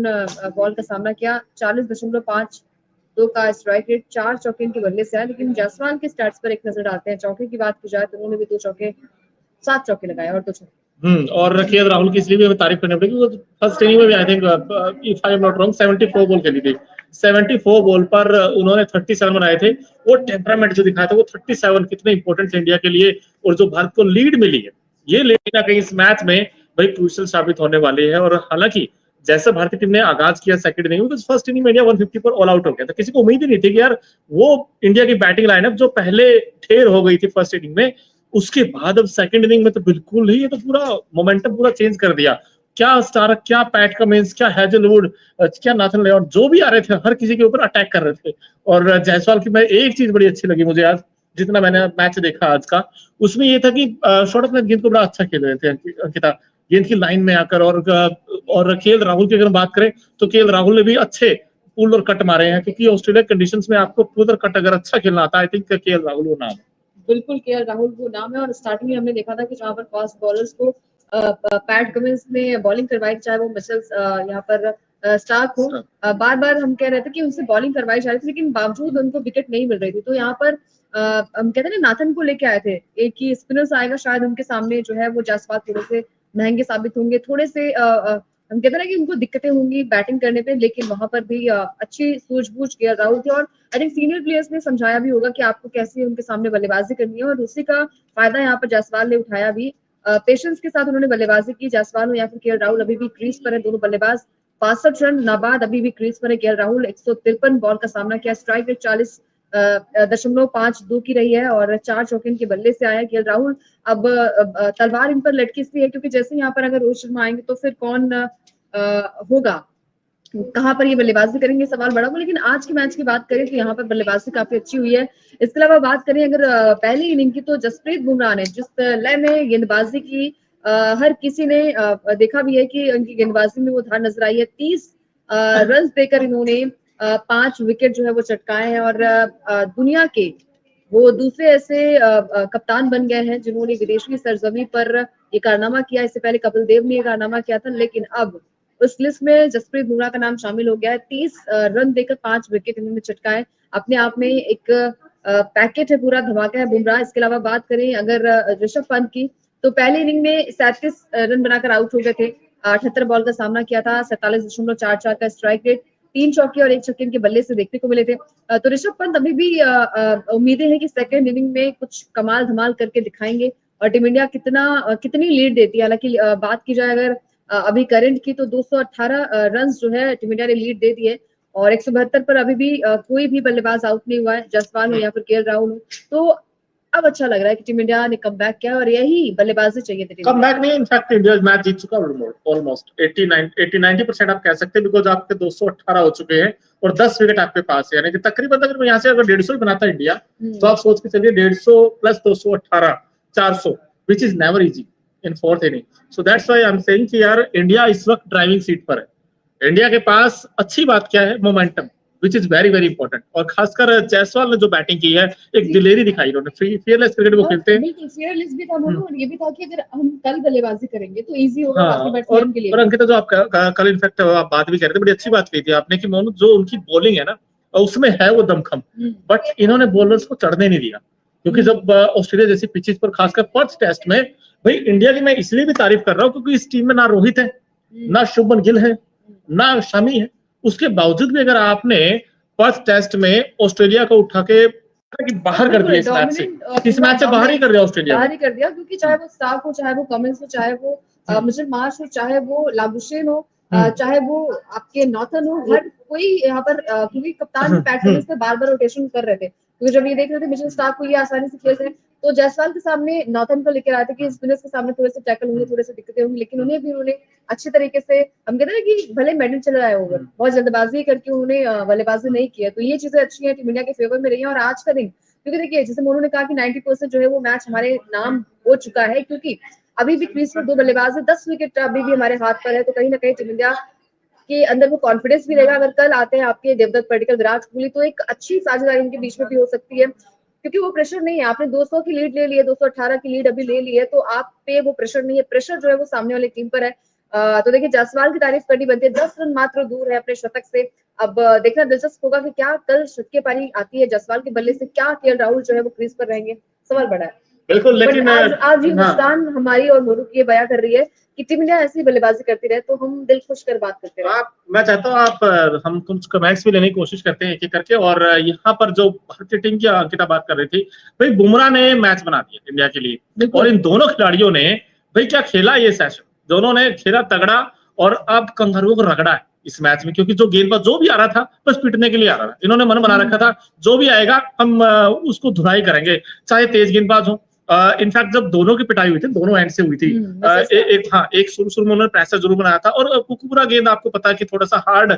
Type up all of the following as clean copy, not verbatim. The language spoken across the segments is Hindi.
बॉल का सामना किया, 40.52 का स्ट्राइक रेट, 4 चौके इनके बल्ले से आए। लेकिन जायसवाल के स्टैट्स पर एक नजर डालते हैं। चौके की बात की जाए तो उन्होंने भी 2 चौके, 7 चौके लगाए और 2 छक्के। और के राहुल की इसलिए भी हमें तारीफ करनी पड़ेगी, वो फर्स्ट इनिंग में भी I think if I am not wrong 74 ball खेली थी। 74 बॉल पर उन्होंने 37 बनाए थे। वो टेम्परामेंट जो दिखाया था, वो 37 कितने इंपॉर्टेंट इंडिया के लिए, और जो भारत को लीड मिली है, ये लीड ना कहीं इस मैच में भाई क्रूशियल साबित होने वाली है। और हालांकि जैसे भारतीय टीम ने आगाज किया सेकंड इनिंग में, तो फर्स्ट इनिंग में इंडिया 150 पर ऑल आउट हो गया था। किसी को उम्मीद ही नहीं थी कि यार वो इंडिया की बैटिंग लाइनअप जो पहले ठेर हो गई थी फर्स्ट इनिंग में, उसके बाद अब सेकंड इनिंग में तो बिल्कुल ही, ये तो पूरा मोमेंटम पूरा चेंज कर दिया। क्या स्टारक, क्या पैट कमिंस, क्या हेजलवुड, क्या नाथन लियोन, जो भी आ रहे थे हर किसी के ऊपर अटैक कर रहे थे। और जायसवाल की मैं एक चीज बड़ी अच्छी लगी मुझे आज, जितना मैंने मैच देखा आज का, उसमें ये था कि शॉर्ट ऑफ गेंद को बड़ा अच्छा खेल रहे थे अंकिता, गेंद की लाइन में आकर। और केएल राहुल की अगर बात करें तो केएल राहुल ने भी अच्छे पुल और कट मारे हैं, क्योंकि ऑस्ट्रेलिया कंडीशंस में आपको पुल और कट अगर अच्छा खेलना आता है, आई थिंक केएल राहुल वो नाम है। बिल्कुल केएल राहुल वो नाम है। और स्टार्टिंग में हमने देखा था कि जहां पर फास्ट बॉलर्स को पैट कमिंस ने बॉलिंग करवाई, चाहे वो मिचेल यहाँ पर स्टार्क हो, बार बार हम कह रहे थे कि उनसे बॉलिंग करवाई जा रही थी, लेकिन बावजूद उनको विकेट नहीं मिल रही थी। तो यहाँ पर हम कहते हैं ना, नाथन को लेके आए थे, एक ही स्पिनर्स आएगा शायद उनके सामने जो है वो जायसवाल थोड़े से महंगे साबित होंगे, थोड़े से हम कहते हैं ना कि उनको दिक्कतें होंगी बैटिंग करने पे, लेकिन वहां पर भी अच्छी सूझबूझ केएल राहुल थी। और आई थिंक सीनियर प्लेयर्स ने समझाया भी होगा कि आपको कैसे उनके सामने बल्लेबाजी करनी है, और उसी का फायदा यहाँ पर जायसवाल ने उठाया भी। पेशेंस के साथ उन्होंने बल्लेबाजी की, जायसवाल या फिर केएल राहुल अभी भी क्रीज पर है, दोनों बल्लेबाज। 65 रन नाबाद अभी भी क्रीज पर है केएल राहुल। 153 बॉल का सामना किया, स्ट्राइक रेट 40.52 की रही है, और 4 चौके इनके बल्ले से आया केएल राहुल। अब तलवार इन पर लटकी सी है, क्योंकि जैसे यहाँ पर अगर रोहित शर्मा आएंगे तो फिर कौन होगा, कहाँ पर ये बल्लेबाजी करेंगे, सवाल बड़ा होगा। लेकिन आज के मैच की बात करें तो यहाँ पर बल्लेबाजी काफी अच्छी हुई है। इसके अलावा बात करें अगर पहली इनिंग की, तो जसप्रीत बुमराह ने जिस लय में गेंदबाजी की, हर किसी ने देखा भी है कि उनकी गेंदबाजी में वो धार नजर आई है। 30 रन देकर इन्होंने 5 विकेट जो है वो चटकाए हैं, और दुनिया के वो दूसरे ऐसे कप्तान बन गए हैं जिन्होंने विदेशी सरजमी पर ये कारनामा किया। इससे पहले कपिल देव ने ये कारनामा किया था, लेकिन अब उस लिस्ट में जसप्रीत बुमराह का नाम शामिल हो गया है। 30 रन देकर 5 विकेट इन्होंने चटकाए, अपने आप में एक पैकेट है, पूरा धमाका है बुमराह। इसके अलावा बात करें अगर ऋषभ पंत की, तो पहली इनिंग में 37 रन बनाकर आउट हो गए थे। 78 बॉल का सामना किया था, 47.44 का स्ट्राइक रेट, 3 चौके और 1 छक्के इनके बल्ले से देखने को मिले थे। तो ऋषभ पंत अभी भी उम्मीदें हैं कि सेकंड इनिंग में कुछ कमाल धमाल करके दिखाएंगे, और टीम इंडिया कितनी लीड देती है। हालांकि बात की जाए अगर अभी करंट की, तो 218 रन जो है टीम इंडिया ने लीड दे दी है, और 172 पर अभी भी कोई भी बल्लेबाज आउट नहीं हुआ है, जायसवाल हो या फिर केएल राहुल हो। तो अब अच्छा लग रहा है कि टीम इंडिया ने कम बैक किया, और यही बल्लेबाजी चाहिए थी। कम बैक नहीं, इनफैक्ट इंडिया मैच जीत चुका है ऑलमोस्ट 80-90% आप कह सकते हैं, बिकॉज आपके 218 हो चुके हैं और 10 विकेट आपके पास है। यानी कि तकरीबन अगर यहाँ से अगर 150 बनाता है इंडिया, तो आप सोच के चलिए 150 plus 218 400, which is never easy in fourth inning. So that's why I am saying कि यार इंडिया इस वक्त ड्राइविंग सीट पर है। इंडिया के पास अच्छी बात क्या है, momentum, which is very very important. और खासकर जायसवाल ने जो बैटिंग की है, एक दिलेरी दिखाई उन्होंने, फियरलेस क्रिकेट वो खेलते हैं। बिल्कुल फियरलेस भी था दोनों, और ये भी था कि अगर हम कल बल्लेबाजी करेंगे तो इजी होगा बाकी बैट्समैन के लिए। और अंकिता, जो आप कल इनफैक्ट आप बात भी कर रहे थे, बड़ी अच्छी बात की थी आपने कि मोनू, जो उनकी बॉलिंग है ना, उसमें है वो दमखम, बट इन्होंने बॉलर्स को चढ़ने नहीं दिया। क्योंकि जब ऑस्ट्रेलिया जैसी पिचेस पर, खासकर फर्स्ट टेस्ट में, भाई इंडिया की मैं इसलिए भी तारीफ कर रहा हूँ क्योंकि इस टीम में ना रोहित है, ना शुभमन गिल है, ना शमी है। उसके बावजूद भी अगर आपने फर्स्ट टेस्ट में ऑस्ट्रेलिया को उठा के बाहर कर दिया, इस मैच से बाहर ही कर दिया ऑस्ट्रेलिया, बाहर ही कर दिया। क्योंकि चाहे वो स्टार्क हो, चाहे वो कमिंस हो, चाहे वो मिचेल मार्श हो, चाहे वो लाबुशेन हो, चाहे वो आपके नॉर्थन हो, हर कोई यहाँ पर, क्योंकि कप्तान पैट कमिंस पे बार बार रोटेशन कर रहे थे, क्योंकि जब ये देख रहे थे मिचेल स्टार्क को ये आसानी से खेल रहे हैं, तो जायसवाल के सामने नॉर्थन को लेकर आए थे कि स्पिनर्स के सामने थोड़े से टैकल होंगे, थोड़े से दिक्कतें होंगी, लेकिन उन्होंने अच्छे तरीके से, हम कहते हैं कि भले मेडल चल रहा है ओवर, बहुत जल्दबाजी करके उन्होंने बल्लेबाजी नहीं किया। तो ये चीजें अच्छी है, टीम इंडिया के फेवर में रही है। और आज का दिन, क्योंकि देखिए जैसे मोनू ने कहा कि 90% जो है वो मैच हमारे नाम हो चुका है, क्योंकि अभी भी क्रीज पर 2 बल्लेबाज है, 10 विकेट अभी भी हमारे हाथ पर है। तो कहीं ना कहीं टीम इंडिया के अंदर वो कॉन्फिडेंस भी रहेगा। अगर कल आते हैं आपके देवदत्त पडिक्कल, विराट कोहली, तो एक अच्छी साझेदारी उनके बीच में भी हो सकती है, क्योंकि वो प्रेशर नहीं है। आपने 200 की लीड ले ली है, 218 की लीड अभी ले ली है, तो आप पे वो प्रेशर नहीं है। प्रेशर जो है वो सामने वाली टीम पर है। तो देखिए जायसवाल की तारीफ करनी बनती है, 10 रन मात्र दूर है अपने शतक से। अब देखना दिलचस्प होगा कि क्या कल शतकीय पारी आती है जायसवाल के बल्ले से, क्या केएल राहुल जो है वो क्रीज पर रहेंगे, सवाल बड़ा है। बिल्कुल, लेकिन आज ये हाँ मुस्कान हमारी और मोरू की ये बयां कर रही है कि टीम इंडिया ऐसी बल्लेबाजी करती रहे तो हम दिल खुश कर बात करते रहे। मैं चाहता हूँ हम कुछ कमेंट्स भी लेने की कोशिश करते हैं एक एक करके। और यहाँ पर जो भारतीय टीम की अंकिता बात कर रही थी, भाई बुमराह ने मैच बना दिया इंडिया के लिए, और इन दोनों खिलाड़ियों ने भाई क्या खेला ये सेशन, दोनों ने खेला तगड़ा, और अब कंगारुओं को रगड़ा है इस मैच में, क्योंकि जो गेंदबाज जो भी आ रहा था बस पीटने के लिए आ रहा था। इन्होंने मन बना रखा था जो भी आएगा हम उसको धुनाई करेंगे, चाहे तेज गेंदबाज हो। इनफैक्ट जब दोनों की पिटाई हुई थी, दोनों एंड से हुई थी, एक शुरू में उन्होंने प्रेशर जरूर बनाया था, और पूरा गेंद आपको पता है कि थोड़ा सा हार्ड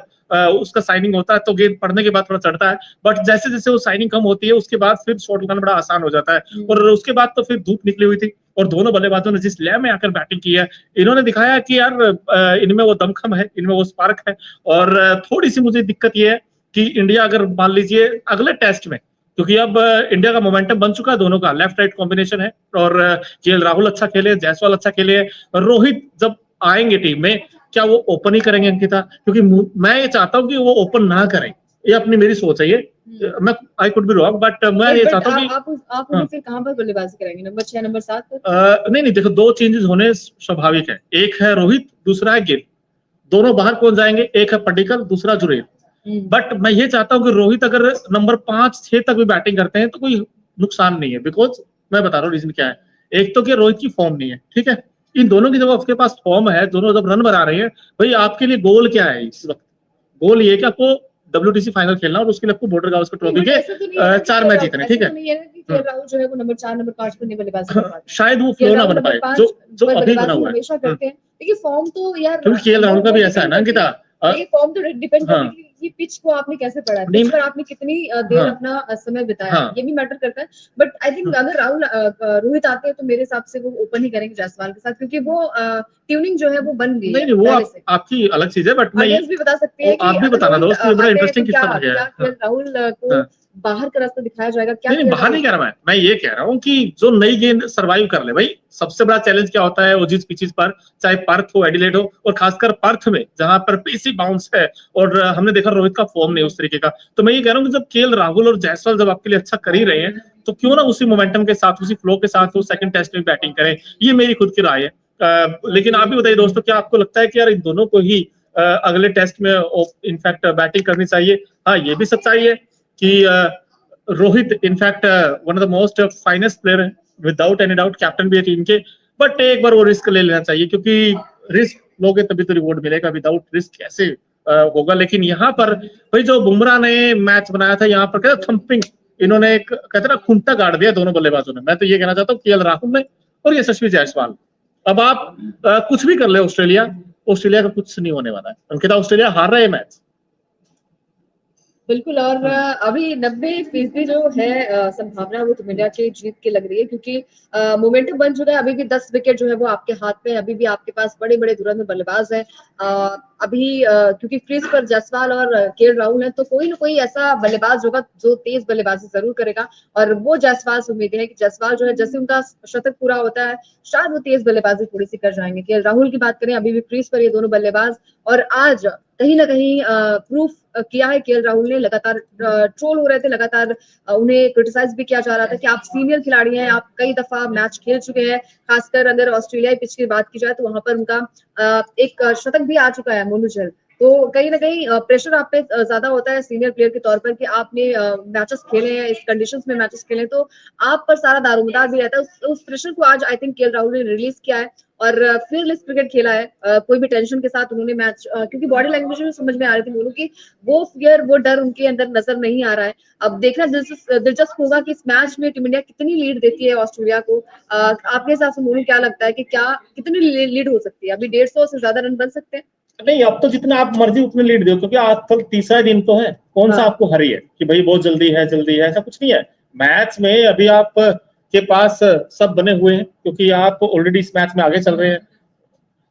उसका साइनिंग होता है, तो गेंद पड़ने के बाद थोड़ा चढ़ता है, बट जैसे जैसे वो साइनिंग कम होती है उसके बाद फिर शॉट लगाना बड़ा आसान हो जाता है। और उसके बाद तो फिर धूप निकली हुई थी, और दोनों बल्लेबाजों ने जिस लय में आकर बैटिंग की है, इन्होंने दिखाया कि यार इनमें वो दमखम है, इनमें वो स्पार्क है। और थोड़ी सी मुझे दिक्कत ये है कि इंडिया अगर मान लीजिए अगले टेस्ट में, क्योंकि अब इंडिया का मोमेंटम बन चुका है, दोनों का लेफ्ट राइट कॉम्बिनेशन है, और केएल राहुल अच्छा खेले, जायसवाल अच्छा खेले, रोहित जब आएंगे टीम में क्या वो ओपन ही करेंगे अंकिता? क्योंकि मैं ये चाहता हूँ कि वो ओपन ना करें, ये अपनी मेरी सोच है, ये मैं I could be wrong, but मैं ये चाहता हूँ कि आप उन्हें फिर कहां पर बल्लेबाजी कराएंगे, नंबर 6 नंबर 7 पर? नहीं देखो, दो चेंजेस होने स्वाभाविक है, एक है रोहित, दूसरा है गिल, दोनों बाहर कौन जाएंगे, एक है पडिक्कल, दूसरा जुरेल। बट मैं ये चाहता हूँ कि रोहित अगर नंबर 5-6 तक भी बैटिंग करते हैं तो कोई नुकसान नहीं है, बिकॉज मैं बता रहा हूँ रीजन क्या है। एक तो कि रोहित की फॉर्म नहीं है, ठीक है, इन दोनों की जब आपके पास फॉर्म है, दोनों जब रन बना रहे हैं, भाई आपके लिए गोल क्या है इस वक्त? गोल ये कि आपको WTC फाइनल खेलना, और उसके लिए आपको बॉर्डर गावस्कर ट्रॉफी के 4 मैच जीतने, ठीक है। राहुल जो है वो नंबर 4 नंबर 5 पर नहीं बल्लेबाजी कर पाते, शायद वो फ्लो ना बन पाए जो अभी बना हुआ है। हमेशा करते हैं, देखिए फॉर्म तो यार क्योंकि केएल राहुल का भी ऐसा है ना अंकिता, ये फॉर्म तो डिपेंड करता है कि पिच को आपने कैसे पढ़ा है, पिच पर आपने कितनी देर अपना समय बिताया, ये भी मैटर करता है। बट आई थिंक अगर राहुल रोहित आते हैं तो मेरे हिसाब से वो ओपन ही करेंगे जायसवाल के साथ, क्योंकि वो ट्यूनिंग जो है वो बन गई है। नहीं वो आपकी अलग चीज है, बट ऑडियंस भी बता सकते हैं कि आप भी बताना दोस्त, ये बड़ा इंटरेस्टिंग किस्सा हो गया है। राहुल को बाहर का रास्ता दिखाया जाएगा क्या? नहीं बाहर नहीं कह रहा मैं ये कह रहा हूँ कि जो नई गेंद सरवाइव कर ले, भाई सबसे बड़ा चैलेंज क्या होता है ओजीज पिचेस पर, चाहे पर्थ हो, एडिलेड हो, और खासकर पर्थ में जहां पर पेसी बाउंस है, और हमने देखा रोहित का फॉर्म नहीं उस तरीके का। तो मैं ये कह रहा हूँ कि जब केएल राहुल और जायसवाल जब आपके लिए अच्छा कर ही रहे हैं, तो क्यों ना उसी मोमेंटम के साथ, उसी फ्लो के साथ वो सेकंड टेस्ट में बैटिंग करें, ये मेरी खुद की राय है। लेकिन आप भी बताइए दोस्तों, क्या आपको लगता है कि यार इन दोनों को ही अगले टेस्ट में इनफैक्ट बैटिंग करनी चाहिए? हाँ, ये भी सच्चाई है कि Rohit in fact one of the most finest player है, विदाउट एनी डाउट, कैप्टन भी है टीम के, बट एक बार वो रिस्क ले लेना चाहिए, क्योंकि रिस्क लोगे तभी तो रिवॉर्ड मिलेगा, विदाउट रिस्क कैसे होगा। लेकिन यहाँ पर भाई जो बुमराह ने मैच बनाया था, यहाँ पर क्या थंपिंग, इन्होंने एक कहते ना खूंटा गाड़ दिया दोनों बल्लेबाजों ने। मैं तो ये कहना चाहता हूँ केएल राहुल ने और यशस्वी जायसवाल। अब आप कुछ भी कर ले, ऑस्ट्रेलिया का कुछ नहीं होने वाला है अंकिता, ऑस्ट्रेलिया हार रहा है मैच बिल्कुल। और अभी 90% जो है संभावना वो टीम इंडिया की जीत के लग रही है, क्योंकि मोमेंटम बन चुका है। अभी भी 10 विकेट जो है वो आपके हाथ में, अभी भी आपके पास बड़े बड़े धुरंधर बल्लेबाज है। अभी क्योंकि क्रीज पर जायसवाल और केएल राहुल है, तो कोई ना कोई ऐसा बल्लेबाज होगा जो तेज बल्लेबाजी जरूर करेगा, और वो जायसवाल से उम्मीद है कि जायसवाल जो है जैसे उनका शतक पूरा होता है, शायद वो तेज बल्लेबाजी थोड़ी सी कर जाएंगे। केएल राहुल की बात करें, अभी भी क्रीज पर ये दोनों बल्लेबाज, और आज कहीं ना कहीं प्रूफ किया है केएल राहुल ने। लगातार ट्रोल हो रहे थे, लगातार उन्हें क्रिटिसाइज भी किया जा रहा था कि आप सीनियर खिलाड़ी हैं, आप कई दफा मैच खेल चुके हैं। खासकर अगर ऑस्ट्रेलियाई पिच की बात की जाए तो वहां पर उनका एक शतक भी आ चुका है, मोनू झेल। तो कहीं ना कहीं प्रेशर आप पे ज्यादा होता है सीनियर प्लेयर के तौर पर कि आपने मैचेस खेले हैं, इस कंडीशंस में मैचेस खेले, तो आप पर सारा दारोमदार भी रहता है। उस प्रेशर को आज आई थिंक केएल राहुल ने रिलीज किया है, और फियरलेस क्रिकेट खेला है। कोई भी टेंशन के साथ उन्होंने मैच, क्योंकि बॉडी लैंग्वेज में समझ में आ रही थी बोलूं कि वो फियर, वो डर उनके अंदर नजर नहीं आ रहा है। अब देखना दिलचस्प होगा कि इस मैच में टीम इंडिया कितनी लीड देती है ऑस्ट्रेलिया को। आपके हिसाब से मोनू क्या लगता है कि क्या कितनी लीड हो सकती है? अभी 150 से ज्यादा रन बन सकते हैं? नहीं, अब तो जितना आप मर्जी उतने लीड दो, क्योंकि आज तक तीसरा दिन तो है, कौन सा आपको हरी है कि भाई बहुत जल्दी है ऐसा कुछ नहीं है। मैच में अभी आप के पास सब बने हुए हैं, क्योंकि आप ऑलरेडी इस मैच में आगे चल रहे हैं,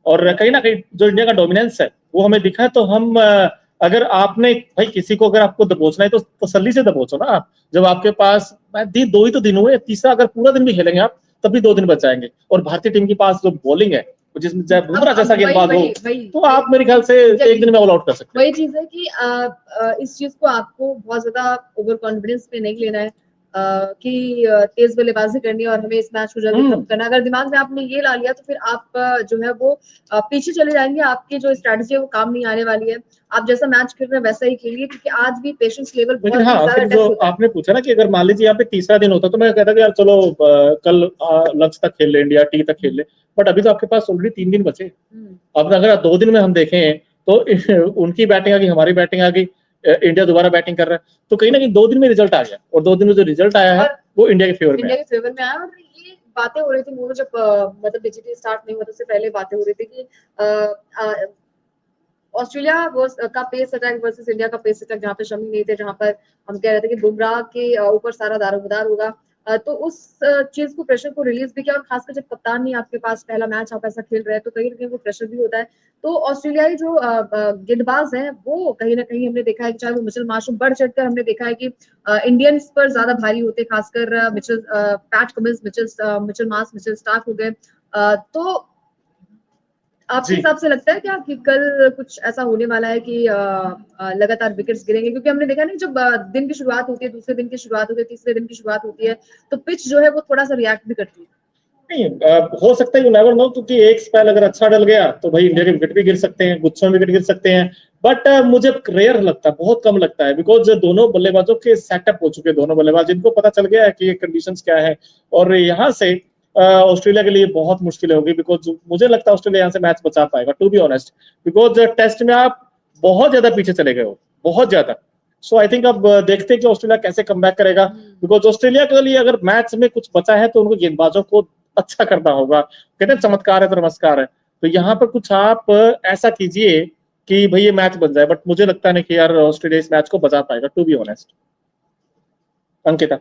और कहीं ना कहीं जो इंडिया का डोमिनेंस है वो हमें दिखा है। तो हम अगर आपने भाई किसी को अगर आपको दबोचना है तो तसल्ली से दबोचो ना आप। जब आपके पास 2 ही तो दिन हुए, तीसरा अगर पूरा दिन भी खेलेंगे आप तब भी 2 दिन बच जाएंगे। और भारतीय टीम के पास जो बॉलिंग है जिसमें बुमराह जैसा वही गेंदबाज हो, वही वही तो आप मेरे ख्याल से एक दिन में ऑल आउट कर सकते हैं। वही चीज है कि इस चीज को आपको बहुत ज्यादा ओवर कॉन्फिडेंस पे नहीं लेना है कि तेज बल्लेबाजी करनी है और हमें इस मैच को जल्दी खत्म करना है। अगर दिमाग में आपने ये ला लिया तो फिर आप जो है वो पीछे चले जाएंगे, आपकी जो स्ट्रैटेजी है वो काम नहीं आने वाली है। आप जैसा मैच खेल रहे हैं वैसा ही खेलिए, क्योंकि आज भी पेशेंस लेवल बहुत लेकिन हाँ, ज्यादा फिर टेस्ट जो होता है। आपने पूछा ना कि अगर मान लीजिए यहाँ पे तीसरा दिन होता तो मैं कहता कि यार चलो कल लंच तक खेल ले, इंडिया टी तक खेल ले, बट अभी तो आपके पास ऑलरेडी 3 दिन बचे। अब अगर 2 दिन में हम देखें तो उनकी बैटिंग आ गई, हमारी बैटिंग आ गई, इंडिया दोबारा बैटिंग कर रहा है, तो कहीं ना कहीं 2 दिन में रिजल्ट आ गया, और 2 दिन में जो रिजल्ट आया है वो इंडिया के फेवर में इंडिया के फेवर में आया। और ये बातें हो रही थी मोनू, जब मतलब बीजीटी स्टार्ट नहीं हुआ तो उससे पहले बातें हो रही थी कि ऑस्ट्रेलिया का पेस अटैक वर्सेस इंडिया का पेस अटैक, जहाँ पे शमी नहीं थे, जहाँ पर हम कह रहे थे कि बुमराह के ऊपर सारा दारोमदार होगा, तो उस चीज को, प्रेशर को रिलीज भी किया। और खासकर जब कप्तान नहीं आपके पास, पहला मैच आप ऐसा खेल रहे हैं, तो कहीं ना कहीं वो प्रेशर भी होता है। तो ऑस्ट्रेलियाई जो गेंदबाज हैं वो कहीं ना कहीं हमने देखा है कि चाहे वो मिचेल मार्श, बढ़ चढ़कर हमने देखा है कि इंडियंस पर ज्यादा भारी होते, खासकर Mitchell PAT Cummins, Mitchell Marsh, Mitchell Starc हो गए। तो आपके हिसाब से लगता है क्या कि कल कुछ ऐसा होने वाला है कि लगातार विकेट्स गिरेंगे? क्योंकि हमने देखा नहीं, जब दिन की शुरुआत होती है, दूसरे दिन की शुरुआत होती है, तीसरे दिन की शुरुआत होती है, तो पिच जो है वो थोड़ा सा रिएक्ट भी करती है। नहीं, हो सकता है, यू नेवर नो, क्योंकि एक स्पेल अगर अच्छा डल गया तो भाई इंडिया के विकेट भी गिर सकते हैं, गुच्छों में विकेट गिर सकते हैं। बट मुझे रेयर लगता है, बहुत कम लगता है, बिकॉज दोनों बल्लेबाजों के सेटअप हो चुके हैं, दोनों बल्लेबाज, इनको पता चल गया है कि ये कंडीशंस क्या है, और यहाँ से ऑस्ट्रेलिया के लिए बहुत मुश्किल होगी, बिकॉज मुझे लगता है ऑस्ट्रेलिया यहाँ से मैच बचा पाएगा, to be honest, because test में आप बहुत ज्यादा पीछे चले गए हो, बहुत ज्यादा। सो आई थिंक अब देखते हैं कि ऑस्ट्रेलिया कैसे कमबैक करेगा, बिकॉज ऑस्ट्रेलिया के लिए अगर मैच में कुछ बचा है तो उनको गेंदबाजों को अच्छा करना होगा। कहते हैं चमत्कार है तो नमस्कार है, तो यहाँ पर कुछ आप ऐसा कीजिए कि भाई ये मैच बन जाए, बट मुझे लगता नहीं कि यार ऑस्ट्रेलिया इस मैच को बचा पाएगा, टू बी ऑनेस्ट। अंकिता?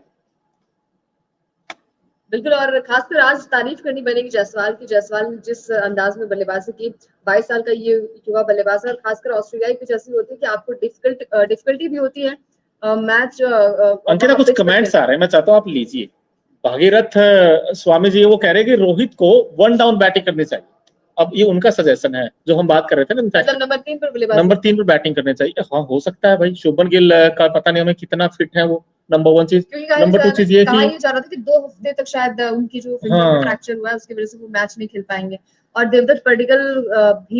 बिल्कुल, और खासकर आज तारीफ करनी बनेगी जायसवाल की। जायसवाल जिस अंदाज में बल्लेबाजी की, 22 साल का ये युवा बल्लेबाज है, और खासकर ऑस्ट्रेलियाई पिच ऐसी होती है कि आपको डिफिकल्टी भी होती है मैच। अंकिता, कुछ कमेंट्स आ रहे हैं, मैं चाहता हूँ आप लीजिए। भागीरथ स्वामी जी वो कह रहे हैं कि रोहित को 1 डाउन बैटिंग करनी चाहिए। अब ये उनका सजेशन है, जो हम बात कर रहे थे ना, मतलब नंबर 3 पर बल्लेबाजी, नंबर 3 पर बैटिंग करनी चाहिए। हाँ, हो सकता है भाई, शुभमन गिल का पता नहीं हमें कितना फिट है वो, नंबर 1 चीज। नंबर 2 चीज ये कहा कि ये जा रहा था कि 2 हफ्ते तक शायद उनकी जो फिंगर हाँ, फ्रैक्चर हुआ है उसकी वजह से वो मैच नहीं खेल पाएंगे। और देवदत्त पडिक्कल भी